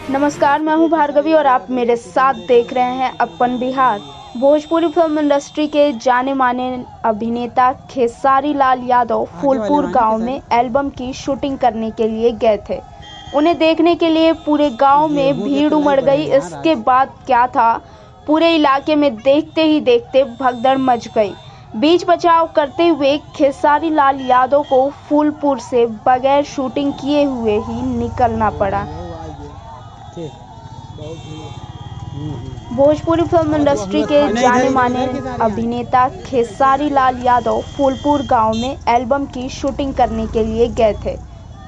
नमस्कार, मैं हूं भार्गवी और आप मेरे साथ देख रहे हैं अपन बिहार। भोजपुरी फिल्म इंडस्ट्री के जाने माने अभिनेता खेसारी लाल यादव फूलपुर गांव में एल्बम की शूटिंग करने के लिए गए थे। उन्हें देखने के लिए पूरे गांव में भीड़ उमड़ गई। इसके बाद क्या था, पूरे इलाके में देखते ही देखते भगदड़ मच गई। बीच बचाव करते हुए खेसारी लाल यादव को फूलपुर से बगैर शूटिंग किए हुए ही निकलना पड़ा। भोजपुरी फिल्म इंडस्ट्री के जाने माने अभिनेता खेसारी लाल यादव फूलपुर गांव में एल्बम की शूटिंग करने के लिए गए थे।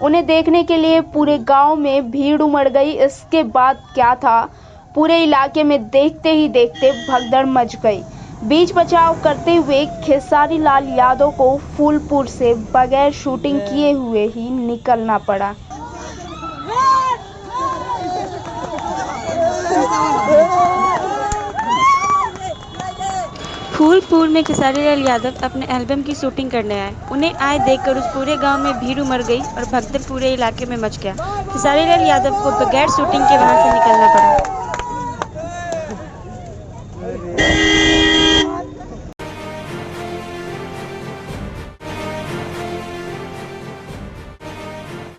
उन्हें देखने के लिए पूरे गांव में भीड़ उमड़ गई। इसके बाद क्या था, पूरे इलाके में देखते ही देखते भगदड़ मच गई। बीच बचाव करते हुए खेसारी लाल यादव को फूलपुर से बगैर शूटिंग किए हुए ही निकलना पड़ा। फूलपुर में खेसारी लाल यादव अपने एल्बम की शूटिंग करने आए। उन्हें आए देखकर उस पूरे गांव में भीड़ उमड़ गई और भगदड़ पूरे इलाके में मच गया। खेसारी लाल यादव को बगैर शूटिंग के वहां से निकलना पड़ा।